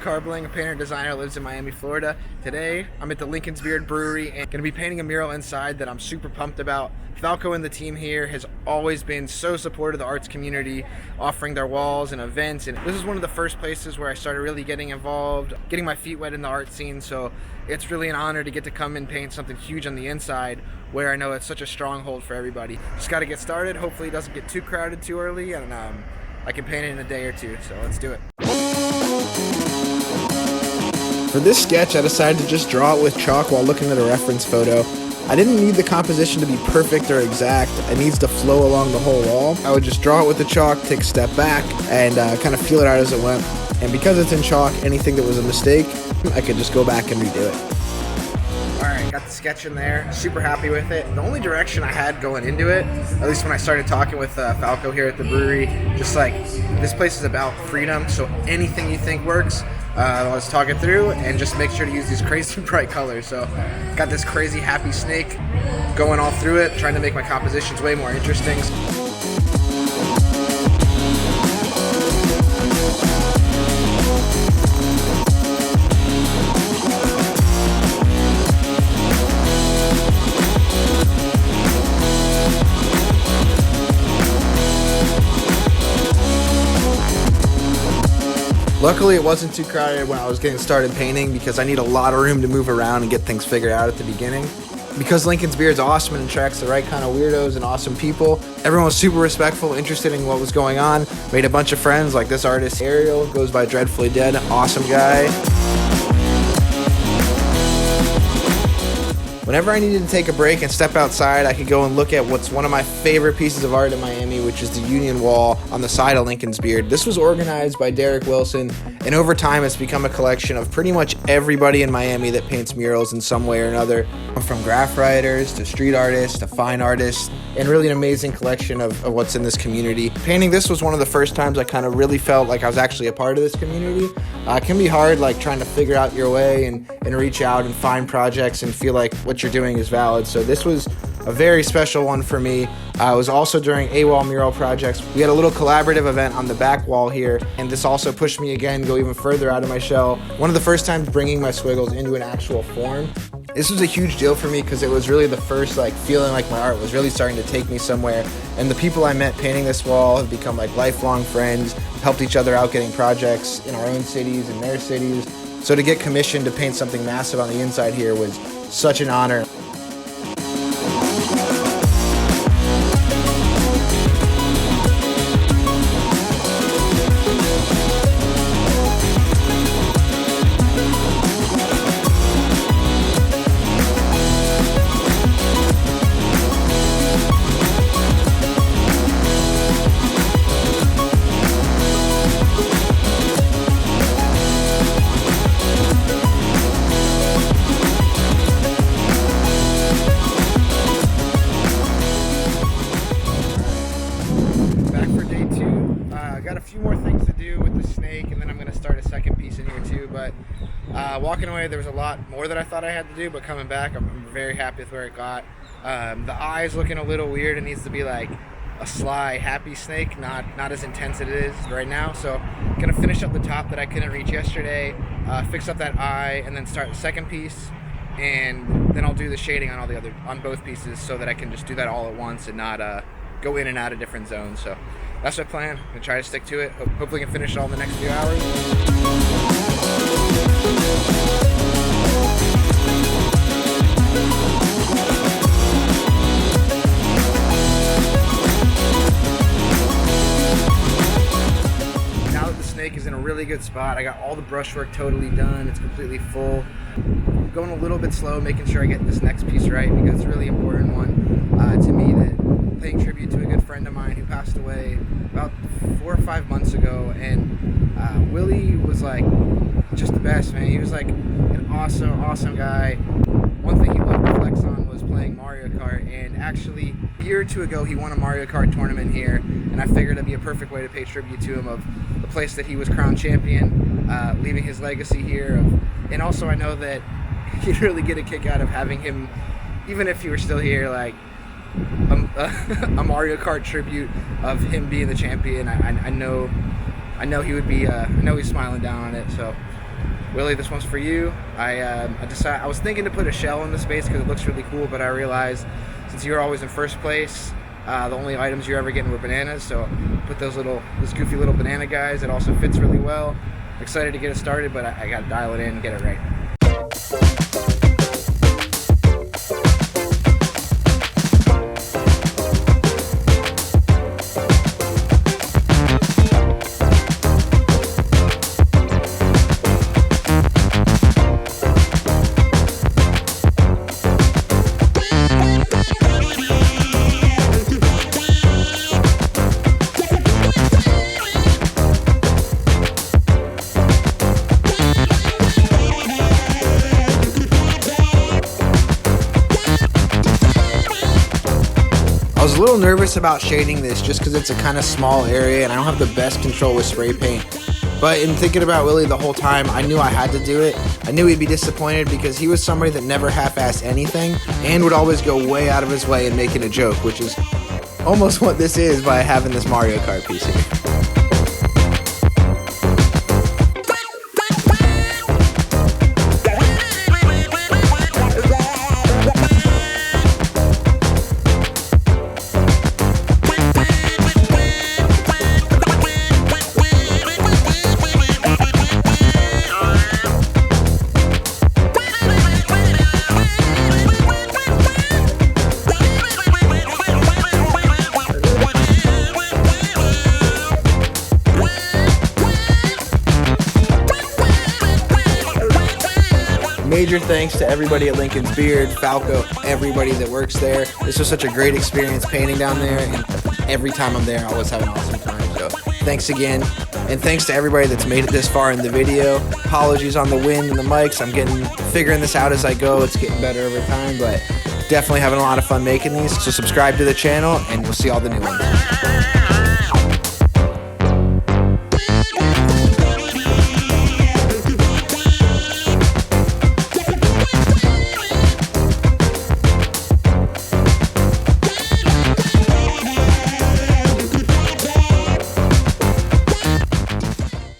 Carbling, a painter and designer who lives in Miami, Florida. Today, I'm at the Lincoln's Beard Brewery and going to be painting a mural inside that I'm super pumped about. Falco and the team here has always been so supportive of the arts community, offering their walls and events. And this is one of the first places where I started really getting involved, getting my feet wet in the art scene. So it's really an honor to get to come and paint something huge on the inside where I know it's such a stronghold for everybody. Just got to get started. Hopefully it doesn't get too crowded too early, and I can paint it in a day or two. So let's do it. For this sketch, I decided to just draw it with chalk while looking at a reference photo. I didn't need the composition to be perfect or exact. It needs to flow along the whole wall. I would just draw it with the chalk, take a step back, and kind of feel it out as it went. And because it's in chalk, anything that was a mistake, I could just go back and redo it. Alright, got the sketch in there. Super happy with it. The only direction I had going into it, at least when I started talking with Falco here at the brewery, just like, this place is about freedom, so anything you think works, let's talk it through and just make sure to use these crazy bright colors. So got this crazy happy snake going all through it, trying to make my compositions way more interesting. Luckily, it wasn't too crowded when I was getting started painting because I need a lot of room to move around and get things figured out at the beginning. Because Lincoln's Beard's awesome and attracts the right kind of weirdos and awesome people, everyone was super respectful, interested in what was going on, made a bunch of friends like this artist, Ariel, goes by Dreadfully Dead, awesome guy. Whenever I needed to take a break and step outside, I could go and look at what's one of my favorite pieces of art in Miami, which is the Union Wall on the side of Lincoln's Beard. This was organized by Derek Wilson, and over time it's become a collection of pretty much everybody in Miami that paints murals in some way or another, from graph writers to street artists to fine artists, and really an amazing collection of what's in this community. Painting this was one of the first times I kind of really felt like I was actually a part of this community. It can be hard, like trying to figure out your way and reach out and find projects and feel like what you're doing is valid. So this was a very special one for me. It was also during AWOL mural projects. We had a little collaborative event on the back wall here, and this also pushed me again, go even further out of my shell. One of the first times bringing my squiggles into an actual form. This was a huge deal for me because it was really the first feeling like my art was really starting to take me somewhere. And the people I met painting this wall have become like lifelong friends, helped each other out getting projects in our own cities and their cities. So to get commissioned to paint something massive on the inside here was such an honor. Got a few more things to do with the snake, and then I'm going to start a second piece in here too. But walking away, there was a lot more that I thought I had to do, but coming back, I'm very happy with where it got. The eye's looking a little weird. It needs to be like a sly, happy snake, not as intense as it is right now. So I'm going to finish up the top that I couldn't reach yesterday, fix up that eye, and then start the second piece. And then I'll do the shading on both pieces so that I can just do that all at once and not go in and out of different zones. So that's my plan. I'm gonna try to stick to it. Hopefully I can finish it all in the next few hours. Now that the snake is in a really good spot, I got all the brushwork totally done. It's completely full. I'm going a little bit slow, making sure I get this next piece right because it's a really important one to me, that paying tribute to a good friend of mine who passed away about 4 or 5 months ago. And Willie was like just the best, man. He was like an awesome guy. One thing he loved to flex on was playing Mario Kart, and actually a year or two ago he won a Mario Kart tournament here, and I figured it'd be a perfect way to pay tribute to him of the place that he was crowned champion, leaving his legacy here. And also I know that he'd really get a kick out of having him, even if he were still here, like a Mario Kart tribute of him being the champion. I know he would be. I know he's smiling down on it. So Willie, this one's for you. I was thinking to put a shell in the space because it looks really cool, but I realized since you're always in first place, the only items you're ever getting were bananas, so put those goofy little banana guys. It also fits really well. Excited to get it started, but I gotta dial it in and get it right. I was a little nervous about shading this just because it's a kind of small area and I don't have the best control with spray paint. But in thinking about Willie the whole time, I knew I had to do it. I knew he'd be disappointed because he was somebody that never half-assed anything and would always go way out of his way in making a joke, which is almost what this is by having this Mario Kart piece here. Major thanks to everybody at Lincoln's Beard, Falco, everybody that works there. This was such a great experience painting down there, and every time I'm there, I always have an awesome time. So thanks again, and thanks to everybody that's made it this far in the video. Apologies on the wind and the mics. I'm figuring this out as I go. It's getting better over time, but definitely having a lot of fun making these. So subscribe to the channel, and we'll see all the new ones.